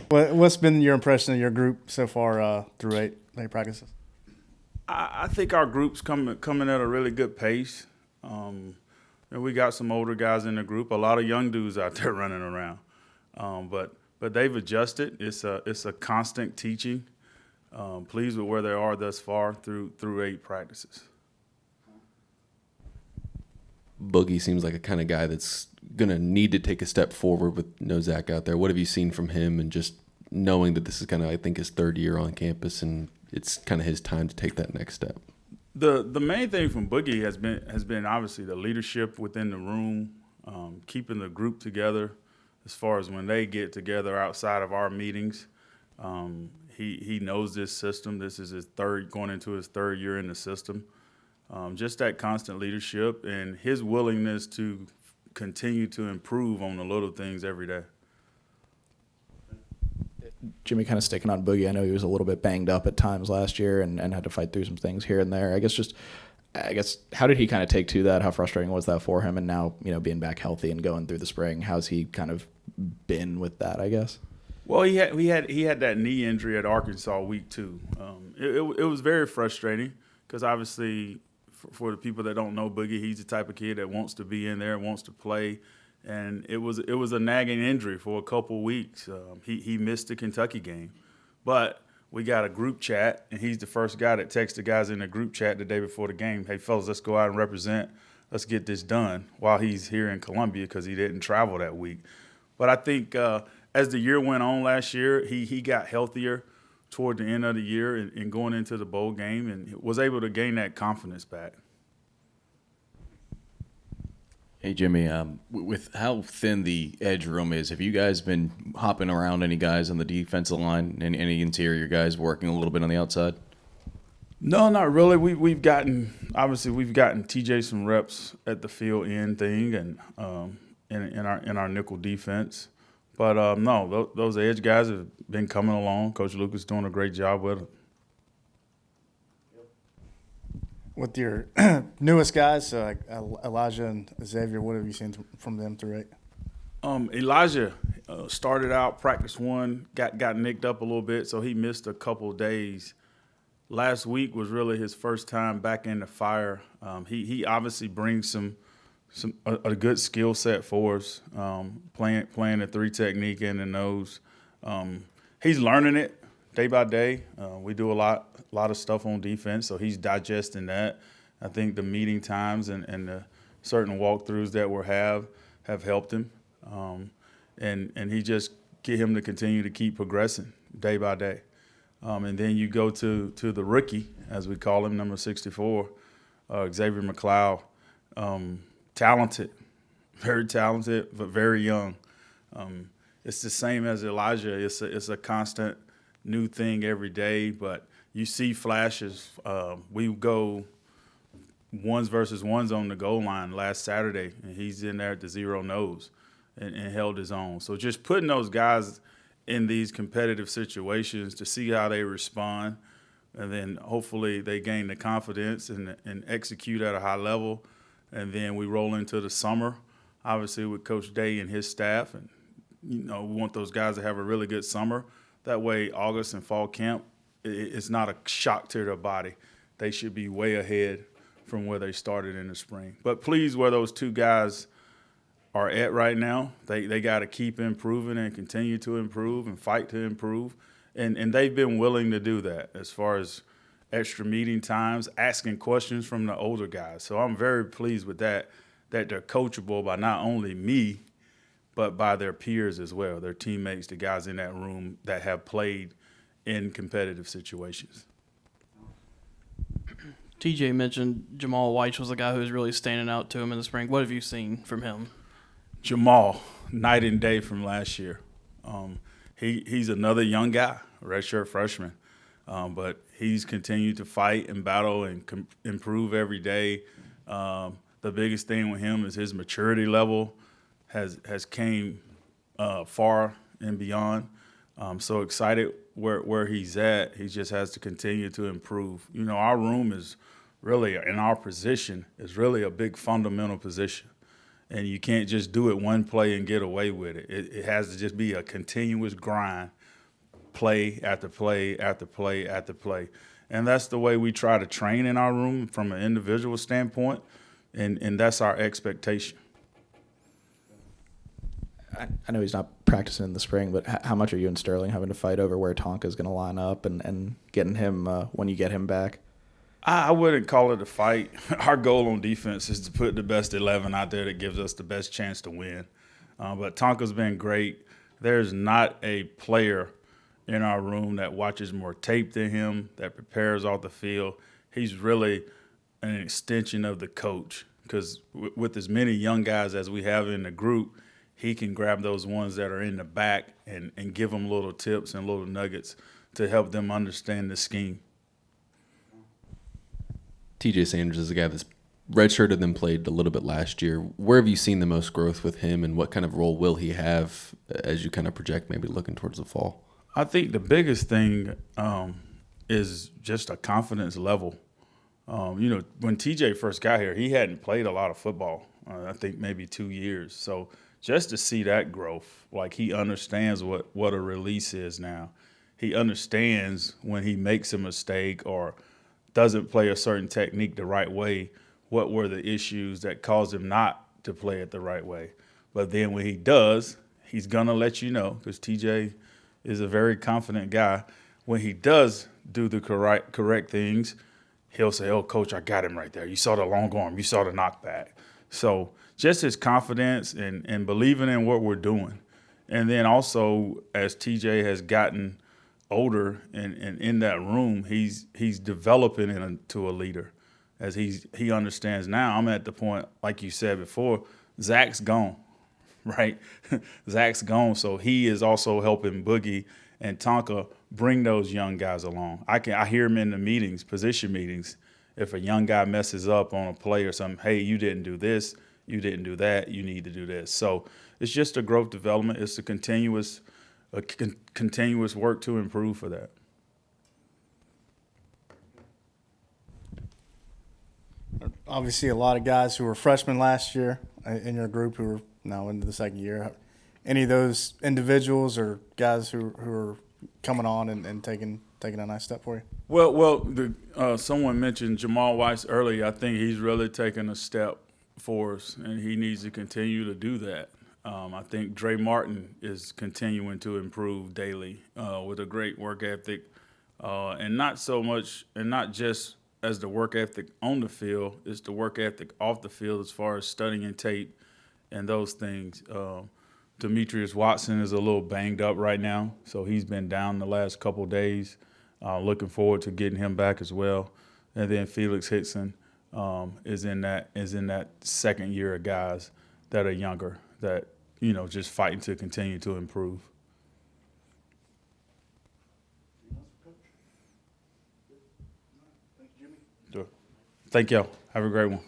What's been your impression of your group so far through eight practices? I think our group's coming at a really good pace. And we got some older guys in the group, a lot of young dudes out there running around. But they've adjusted. It's a constant teaching. Pleased with where they are thus far through eight practices. Boogie seems like a kind of guy that's going to need to take a step forward with no Zach out there. What have you seen from him, and just knowing that this is kind of, I think, his third year on campus and it's kind of his time to take that next step? The main thing from Boogie has been obviously the leadership within the room, keeping the group together as far as when they get together outside of our meetings. He knows this system. This is going into his third year in the system. Just that constant leadership and his willingness to continue to improve on the little things every day. Jimmy, kind of sticking on Boogie, I know he was a little bit banged up at times last year and had to fight through some things here and there. I guess how did he kind of take to that? How frustrating was that for him? And now, being back healthy and going through the spring, how's he kind of been with that, I guess? Well, he had that knee injury at Arkansas week 2. It was very frustrating because obviously for the people that don't know Boogie, he's the type of kid that wants to be in there, wants to play. And it was a nagging injury for a couple weeks. He missed the Kentucky game. But we got a group chat, and he's the first guy that texts the guys in the group chat the day before the game, hey, fellas, let's go out and represent. Let's get this done while he's here in Columbia because he didn't travel that week. But I think as the year went on last year, he got healthier toward the end of the year and going into the bowl game and was able to gain that confidence back. Hey, Jimmy, with how thin the edge room is, have you guys been hopping around any guys on the defensive line, any interior guys working a little bit on the outside? No, not really. We've gotten TJ some reps at the field end thing and in our nickel defense. But no, those edge guys have been coming along. Coach Lucas doing a great job with them. With your newest guys, so like Elijah and Xavier, what have you seen from them through eight? Elijah started out practice 1, got nicked up a little bit, so he missed a couple of days. Last week was really his first time back in the fire. He obviously brings a good skill set for us, playing the 3 technique in the nose. He's learning it day by day. We do a lot of stuff on defense, so he's digesting that. I think the meeting times and the certain walkthroughs that we have helped him, and he just get him to continue to keep progressing day by day. And then you go to the rookie, as we call him, number 64, Xavier McLeod. Talented, very talented, but very young. It's the same as Elijah. It's a constant new thing every day, but you see flashes. We go ones versus ones on the goal line last Saturday, and he's in there at the zero nose and held his own. So just putting those guys in these competitive situations to see how they respond, and then hopefully they gain the confidence and execute at a high level. And then we roll into the summer, obviously with Coach Day and his staff. And, we want those guys to have a really good summer. That way August and fall camp, it's not a shock to their body. They should be way ahead from where they started in the spring. But please, where those 2 guys are at right now, they got to keep improving and continue to improve and fight to improve. And they've been willing to do that as far as extra meeting times, asking questions from the older guys. So I'm very pleased with that they're coachable by not only me, but by their peers as well, their teammates, the guys in that room that have played in competitive situations. TJ mentioned Jamal White was the guy who was really standing out to him in the spring. What have you seen from him? Jamal, night and day from last year. He's another young guy, redshirt freshman. But he's continued to fight and battle and improve every day. The biggest thing with him is his maturity level has came far and beyond. I'm so excited where he's at. He just has to continue to improve. Our room is really, in our position, is really a big fundamental position. And you can't just do it one play and get away with it. It has to just be a continuous grind play after play after play after play. And that's the way we try to train in our room from an individual standpoint, and that's our expectation. I know he's not practicing in the spring, but how much are you and Sterling having to fight over where Tonka is going to line up and getting him when you get him back? I wouldn't call it a fight. Our goal on defense is to put the best 11 out there that gives us the best chance to win. But Tonka's been great. There's not a player in our room that watches more tape than him, that prepares off the field. He's really an extension of the coach because with as many young guys as we have in the group, he can grab those ones that are in the back and give them little tips and little nuggets to help them understand the scheme. TJ Sanders is a guy that's redshirted and then played a little bit last year. Where have you seen the most growth with him, and what kind of role will he have as you kind of project maybe looking towards the fall? I think the biggest thing is just a confidence level. When TJ first got here, he hadn't played a lot of football, I think maybe 2 years. So just to see that growth, like he understands what a release is now. He understands when he makes a mistake or doesn't play a certain technique the right way, what were the issues that caused him not to play it the right way. But then when he does, he's going to let you know, because TJ is a very confident guy. When he does do the correct things, he'll say, "Oh, coach, I got him right there. You saw the long arm. You saw the knockback." So just his confidence and believing in what we're doing. And then also, as TJ has gotten older and in that room, he's developing into a leader. As he understands now, I'm at the point, like you said before, Zach's gone, right? Zach's gone, so he is also helping Boogie and Tonka bring those young guys along. I hear him in the meetings, position meetings. If a young guy messes up on a play or something, hey, you didn't do this, you didn't do that, you need to do this. So it's just a growth development. It's a continuous work to improve for that. Obviously, a lot of guys who were freshmen last year in your group who are now into the second year. Any of those individuals or guys who are coming on and taking a nice step for you? Well, someone mentioned Jamal Weiss earlier. I think he's really taken a step for us, and he needs to continue to do that. I think Dre Martin is continuing to improve daily with a great work ethic, and not just as the work ethic on the field, it's the work ethic off the field as far as studying tape and those things. Demetrius Watson is a little banged up right now, so he's been down the last couple of days. Looking forward to getting him back as well. And then Felix Hickson is in that second year of guys that are younger that just fighting to continue to improve. Thank y'all. Have a great one.